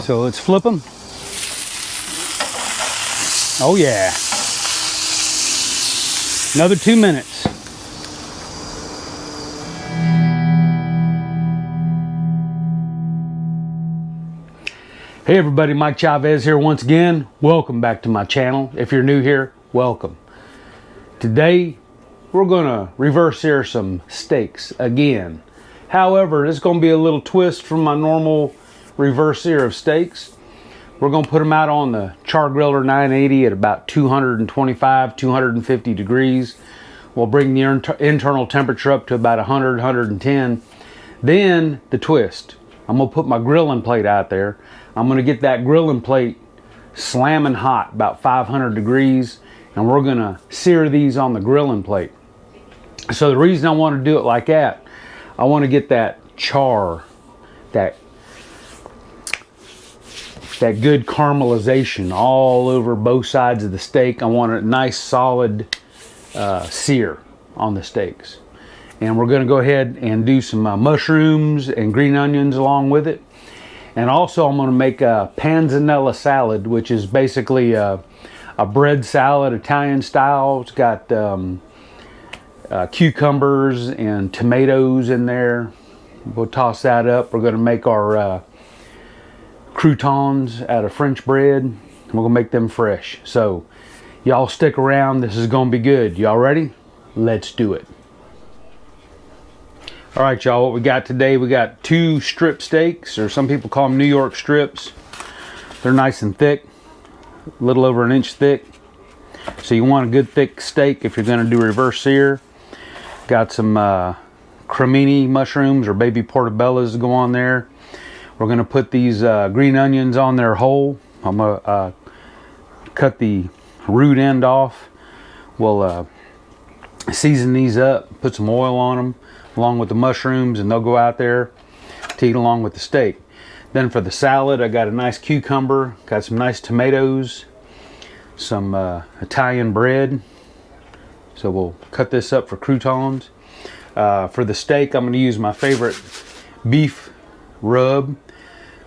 So let's flip them. Oh yeah. Another 2 minutes. Hey everybody, Mike Chavez here once again. Welcome back to my channel. If you're new here, welcome. Today, we're gonna reverse sear some steaks again. However, it's gonna be a little twist from my normal reverse sear of steaks. We're gonna put them out on the Char-Griller 980 at about 225, 250 degrees. We'll bring the internal temperature up to about 100, 110. Then the twist. I'm gonna put my grilling plate out there. I'm gonna get that grilling plate slamming hot, about 500 degrees, and we're gonna sear these on the grilling plate. So the reason I want to do it like that, I want to get that char, that good caramelization all over both sides of the steak. I want a nice solid sear on the steaks. And we're gonna go ahead and do some mushrooms and green onions along with it. And also I'm gonna make a Panzanella salad, which is basically a bread salad, Italian style. It's got cucumbers and tomatoes in there. We'll toss that up. We're gonna make our croutons out of French bread. We're gonna make them fresh. So y'all stick around, this is gonna be good. Y'all ready? Let's do it. All right, y'all, what we got today, we got 2 strip steaks, or some people call them New York strips. They're nice and thick, a little over 1 inch thick. So you want a good thick steak if you're gonna do reverse sear. Got some cremini mushrooms or baby portobellas to go on there. We're gonna put these green onions on there whole. I'm gonna cut the root end off. We'll season these up, put some oil on them along with the mushrooms, and they'll go out there to eat along with the steak. Then for the salad, I got a nice cucumber, got some nice tomatoes, some Italian bread. So we'll cut this up for croutons. For the steak, I'm gonna use my favorite beef rub,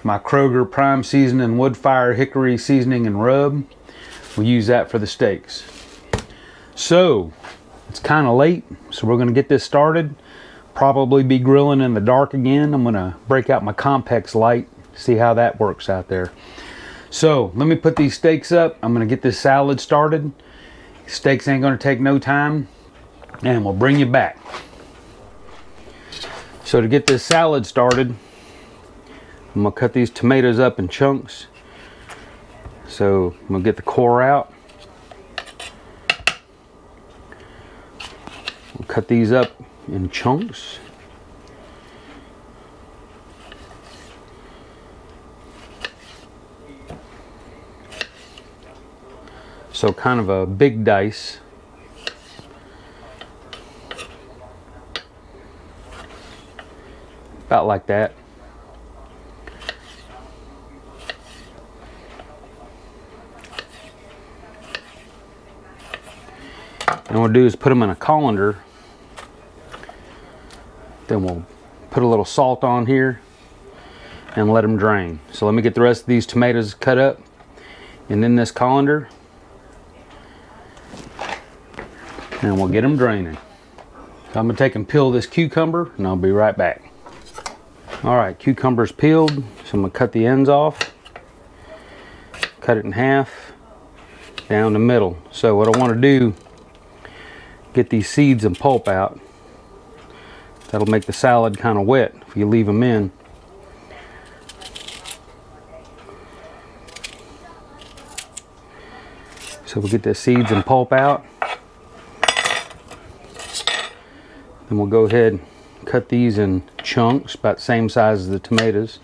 my Kroger prime seasoning, wood fire hickory seasoning and rub. We'll use that for the steaks. So it's kind of late, so we're gonna get this started. Probably be grilling in the dark again. I'm gonna break out my Compex light, see how that works out there. So let me put these steaks up. I'm gonna get this salad started. Steaks ain't gonna take no time, and we'll bring you back. So to get this salad started, I'm gonna cut these tomatoes up in chunks. So I'm gonna get the core out. We'll cut these up in chunks. So kind of a big dice. About like that. And what we'll do is put them in a colander. Then we'll put a little salt on here and let them drain. So let me get the rest of these tomatoes cut up and in this colander, and we'll get them draining. So I'm gonna take and peel this cucumber, and I'll be right back. All right, cucumber's peeled, so I'm gonna cut the ends off, cut it in half, down the middle. So what I wanna do, get these seeds and pulp out. That'll make the salad kind of wet if you leave them in. So we'll get the seeds and pulp out. Then we'll go ahead and cut these in chunks, about the same size as the tomatoes.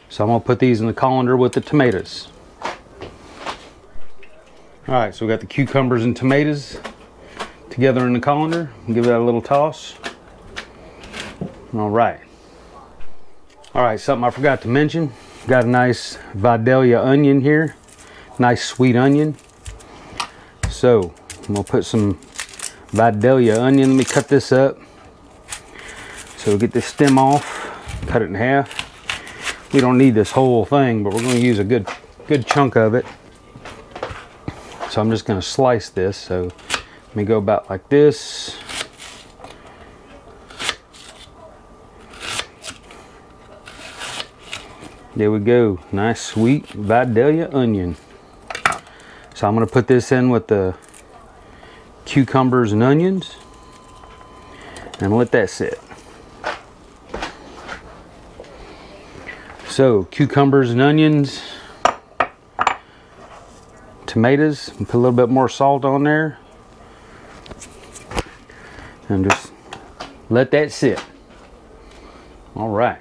So I'm gonna put these in the colander with the tomatoes. All right, so we got the cucumbers and tomatoes together in the colander. Give that a little toss. All right. All right, something I forgot to mention. Got a nice Vidalia onion here. nice sweet onion. So I'm gonna put some Vidalia onion. Let me cut this up. So we'll get this stem off, cut it in half. We don't need this whole thing, but we're gonna use a good chunk of it. So I'm just gonna slice this. So let me go about like this. There we go, nice sweet Vidalia onion. So I'm gonna put this in with the cucumbers and onions and let that sit. So cucumbers and onions, tomatoes, and put a little bit more salt on there and just let that sit. All right.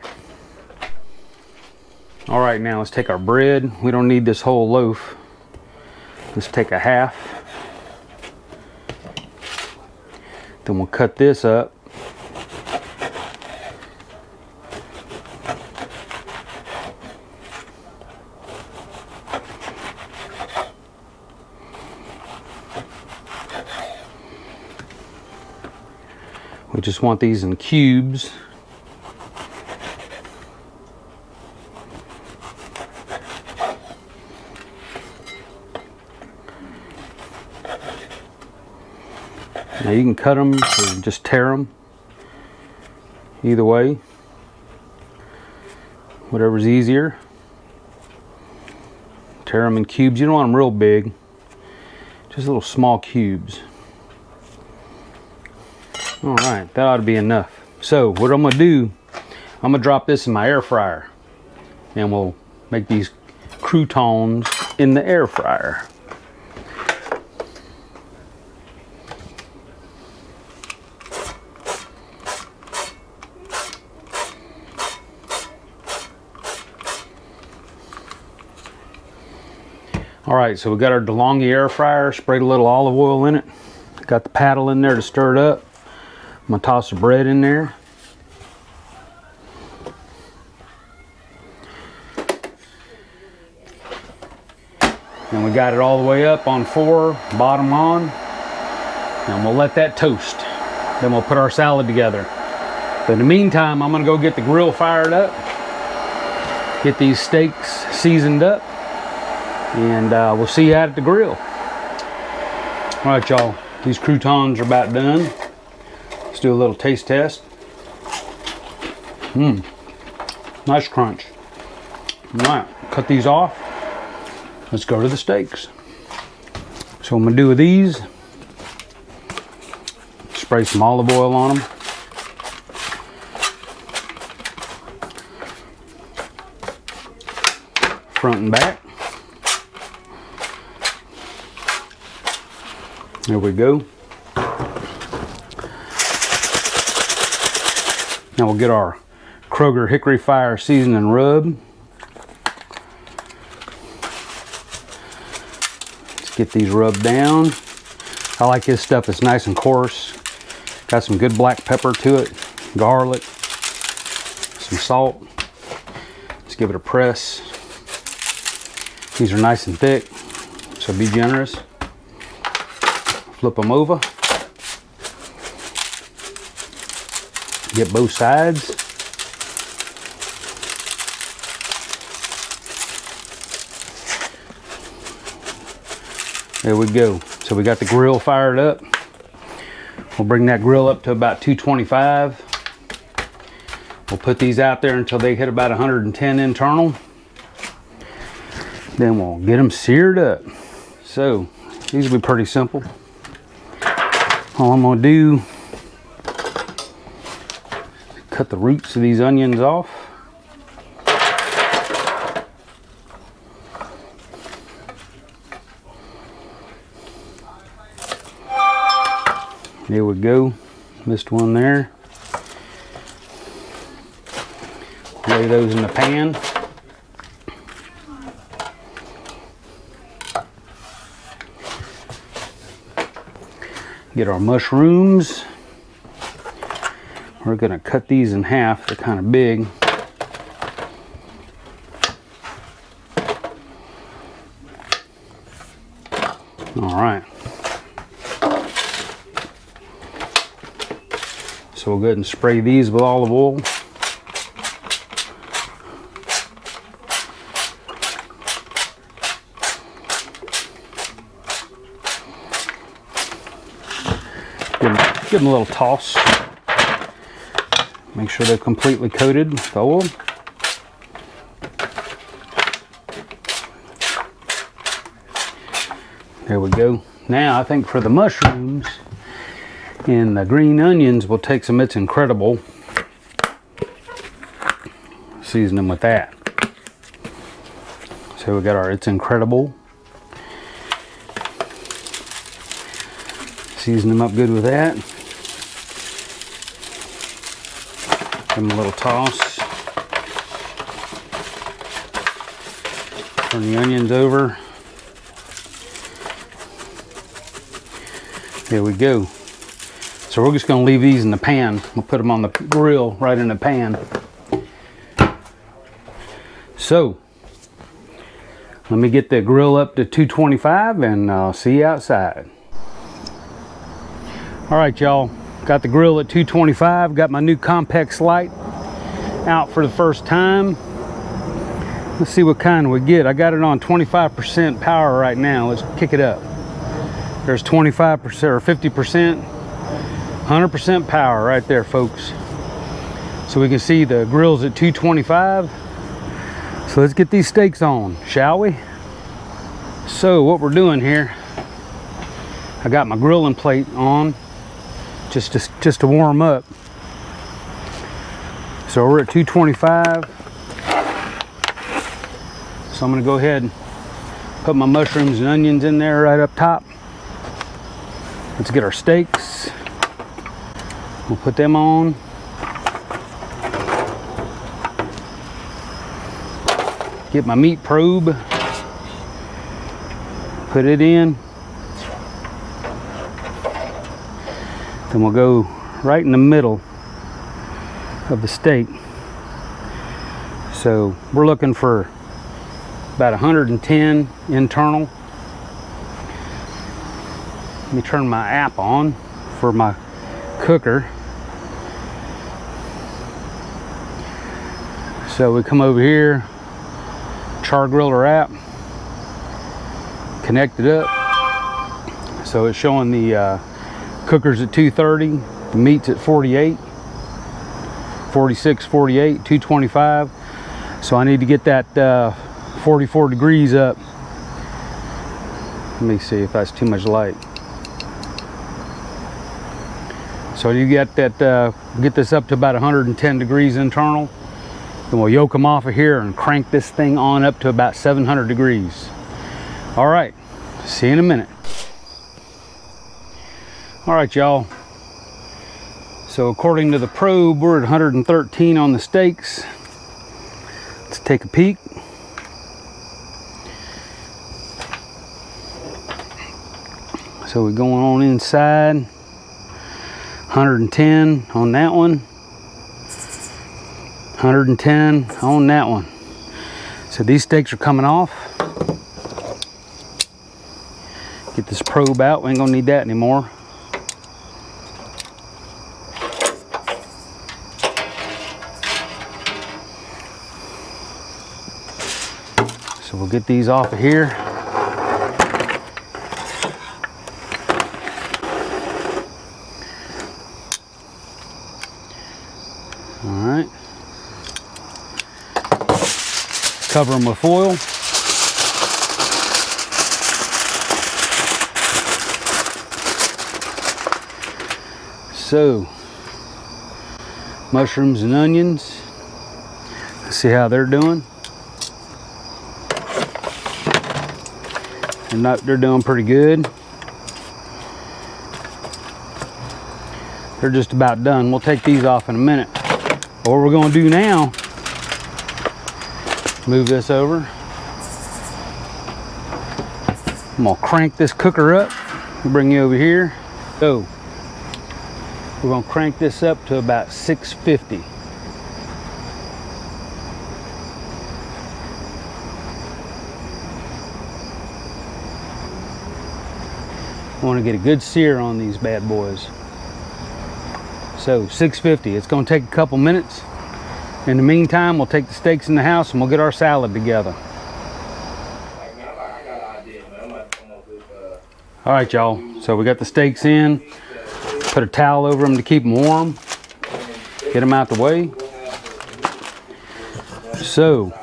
All right, now let's take our bread. We don't need this whole loaf. Let's take a half. Then we'll cut this up. We just want these in cubes. Now you can cut them or just tear them. Either way, whatever's easier. Tear them in cubes. You don't want them real big, just little small cubes. All right, that ought to be enough. So what I'm gonna do, I'm gonna drop this in my air fryer and we'll make these croutons in the air fryer. All right, so we got our DeLonghi air fryer, sprayed a little olive oil in it. Got the paddle in there to stir it up. I'm gonna toss the bread in there. And we got it all the way up on 4, bottom on. And we'll let that toast. Then we'll put our salad together. But in the meantime, I'm gonna go get the grill fired up, get these steaks seasoned up, and we'll see you out at the grill. All right, y'all, these croutons are about done. Let's do a little taste test. Nice crunch. All right, cut these off. Let's go to the steaks. So what I'm gonna do with these, spray some olive oil on them. Front and back. There we go. Now we'll get our Kroger Hickory Fire seasoning rub. Let's get these rubbed down. I like this stuff, it's nice and coarse. Got some good black pepper to it, garlic, some salt. Let's give it a press. These are nice and thick, so be generous. Flip them over. Get both sides. There we go. So we got the grill fired up. We'll bring that grill up to about 225. We'll put these out there until they hit about 110 internal. Then we'll get them seared up. So these will be pretty simple. All I'm gonna do, cut the roots of these onions off. There we go. Missed one there. Lay those in the pan. Get our mushrooms. We're gonna cut these in half. They're kind of big. All right. So we'll go ahead and spray these with olive oil. Give them a little toss. Make sure they're completely coated with oil. There we go. Now I think for the mushrooms and the green onions, we'll take some It's Incredible. Season them with that. So we got our It's Incredible. Season them up good with that. Give them a little toss. Turn the onions over. There we go. So we're just going to leave these in the pan. We'll put them on the grill right in the pan. So let me get the grill up to 225 and I'll see you outside. All right, y'all. Got the grill at 225. Got my new Compex light out for the first time. Let's see what kind we get. I got it on 25% power right now. Let's kick it up. There's 25% or 50%, 100% power right there, folks. So we can see the grill's at 225. So let's get these steaks on, shall we? So what we're doing here, I got my grilling plate on just to warm up. So we're at 225. So I'm gonna go ahead and put my mushrooms and onions in there right up top. Let's get our steaks. We'll put them on. Get my meat probe. Put it in. Then we'll go right in the middle of the steak. So we're looking for about 110 internal. Let me turn my app on for my cooker. So we come over here, Char-Griller app, connect it up. So it's showing the cooker's at 230, the meat's at 48, 46, 48, 225. So I need to get that 44 degrees up. Let me see if that's too much light. So you get that, get this up to about 110 degrees internal. Then we'll yoke them off of here and crank this thing on up to about 700 degrees. All right, see you in a minute. All right, y'all. So according to the probe, we're at 113 on the steaks. Let's take a peek. So we're going on inside. 110 on that one. 110 on that one. So these steaks are coming off. Get this probe out. We ain't gonna need that anymore. So we'll get these off of here. All right. Cover them with foil. So, mushrooms and onions. Let's see how they're doing. They're doing pretty good. They're just about done. We'll take these off in a minute. What we're going to do now, move this over. I'm going to crank this cooker up. Bring you over here. So, we're going to crank this up to about 650. I want to get a good sear on these bad boys. So 650. It's going to take a couple minutes. In the meantime, we'll take the steaks in the house and we'll get our salad together. All right, y'all. So we got the steaks in. Put a towel over them to keep them warm. Get them out the way. So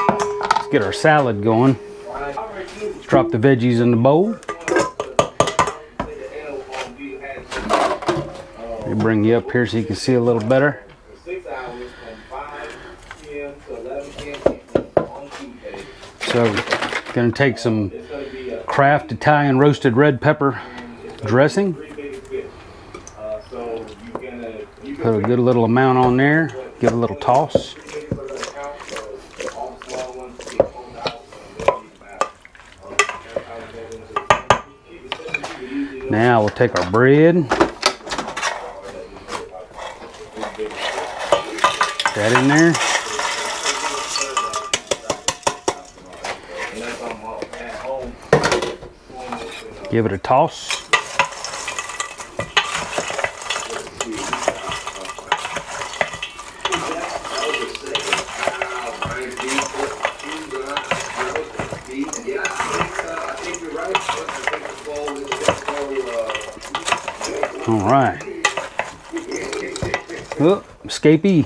let's get our salad going. Let's drop the veggies in the bowl. Let me bring you up here so you can see a little better. So, gonna take some Kraft Italian roasted red pepper dressing. Put a good little amount on there. Give it a little toss. Now we'll take our bread. That in there. Give it a toss. All right. Oh, escapee.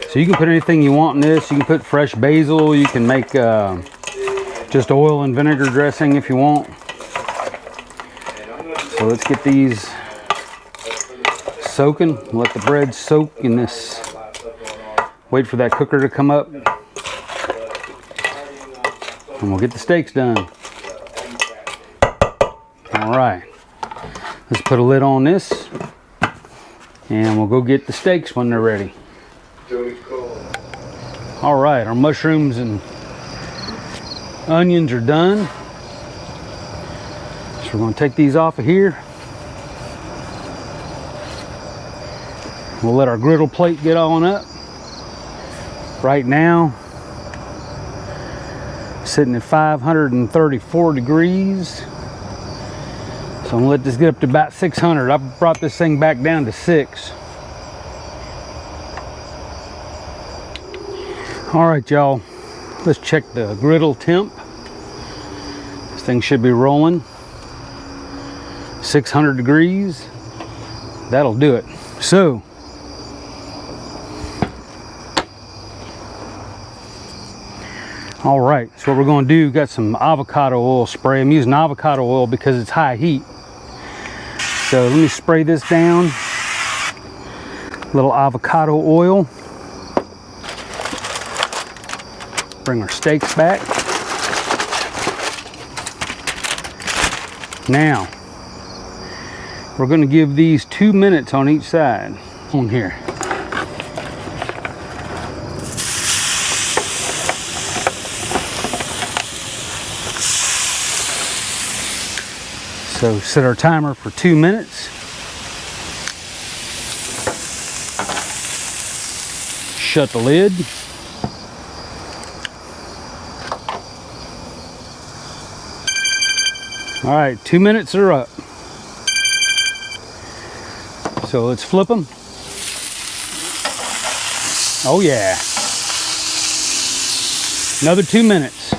So you can put anything you want in this. You can put fresh basil. You can make just oil and vinegar dressing if you want. So let's get these soaking. Let the bread soak in this. Wait for that cooker to come up. And we'll get the steaks done. All right. Let's put a lid on this. And we'll go get the steaks when they're ready. All right, our mushrooms and onions are done. So we're going to take these off of here. We'll let our griddle plate get on up. Right now, sitting at 534 degrees. So I'm going to let this get up to about 600. I brought this thing back down to 6. All right, y'all, let's check the griddle temp. This thing should be rolling. 600 degrees. That'll do it. So, all right, so what we're going to do, got some avocado oil spray. I'm using avocado oil because it's high heat. So let me spray this down. A little avocado oil. Bring our steaks back. Now, we're going to give these 2 minutes on each side. On here. So set our timer for 2 minutes. Shut the lid. All right, 2 minutes are up. So let's flip them. Oh yeah. Another 2 minutes.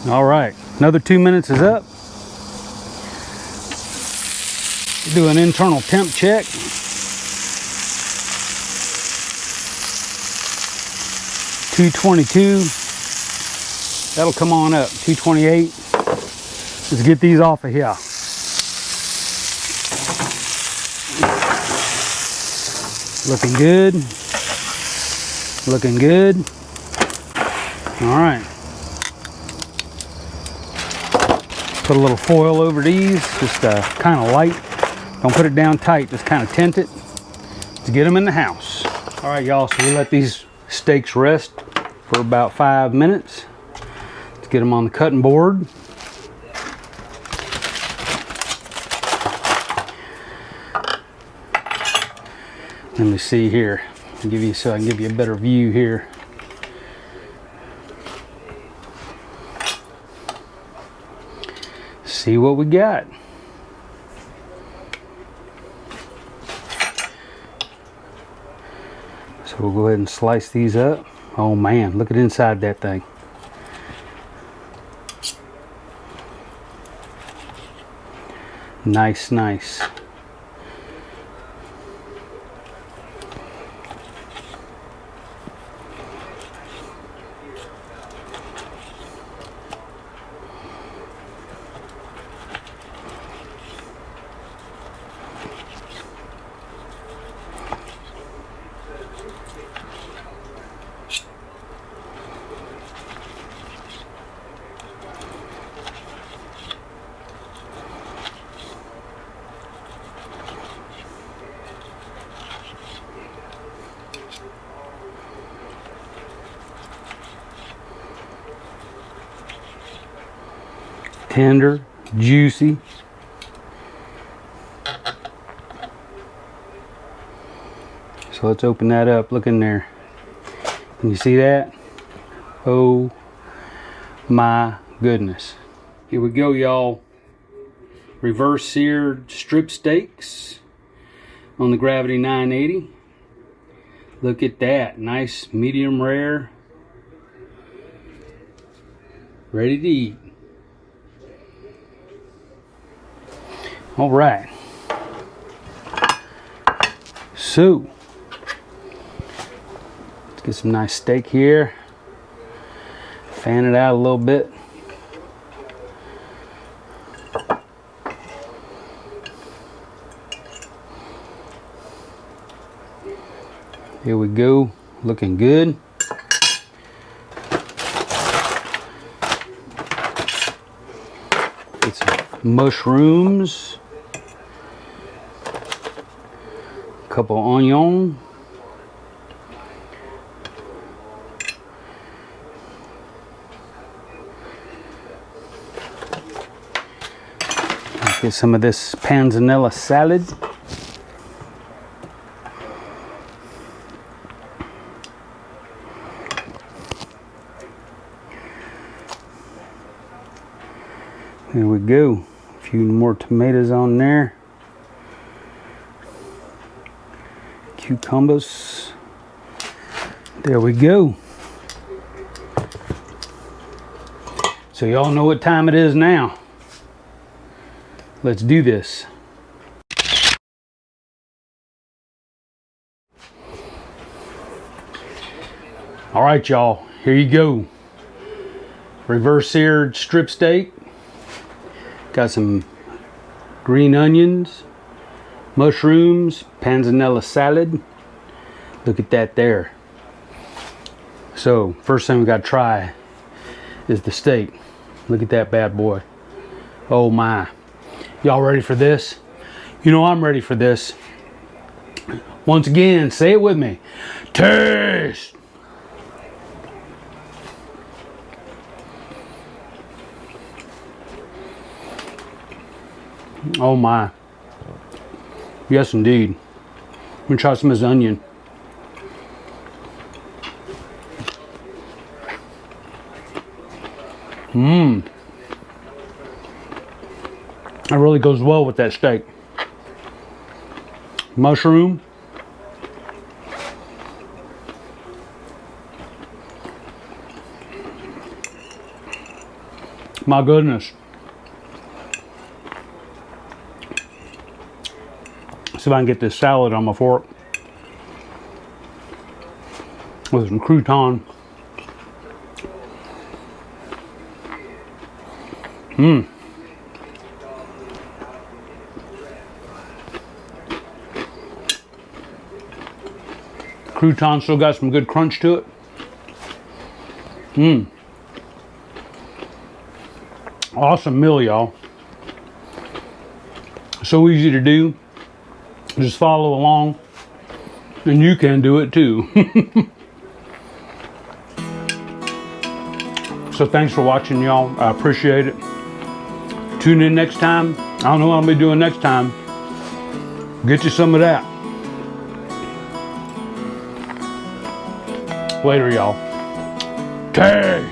All right, another 2 minutes is up. Do an internal temp check. 222. That'll come on up. 228. Let's get these off of here. Looking good. Looking good. All right. Put a little foil over these, just kind of light. Don't put it down tight, just kind of tint it to get them in the house. All right, y'all, so we let these steaks rest for about 5 minutes. Let's get them on the cutting board. Let me see here. I'll give you so I can give you a better view here. see what we got. So we'll go ahead and slice these up. Oh man, look at inside that thing. Nice, nice. Tender, juicy. So let's open that up. Look in there. Can you see that? Oh my goodness. Here we go, y'all. Reverse seared strip steaks on the Gravity 980. Look at that. Nice medium rare. Ready to eat. All right. So, let's get some nice steak here. Fan it out a little bit. Here we go. Looking good. Get some mushrooms. Couple onion, get some of this Panzanella salad. There we go. A few more tomatoes on there. Cucumbers. There we go. So y'all know what time it is now. Let's do this. All right, y'all, here you go. Reverse seared strip steak. Got some green onions, mushrooms, Panzanella salad. Look at that there. So first thing we got to try is the steak. Look at that bad boy. Oh my. Y'all ready for this? You know I'm ready for this. Once again, say it with me. Taste. Oh my. Yes, indeed. I'm gonna try some of this onion. Mmm. That really goes well with that steak. Mushroom. My goodness. See if I can get this salad on my fork with some crouton. Mmm. Crouton still got some good crunch to it. Mmm. Awesome meal, y'all. So easy to do. Just follow along and you can do it too. So thanks for watching, y'all. I appreciate it. Tune in next time. I don't know what I'll be doing next time. Get you some of that. Later, y'all. Taste.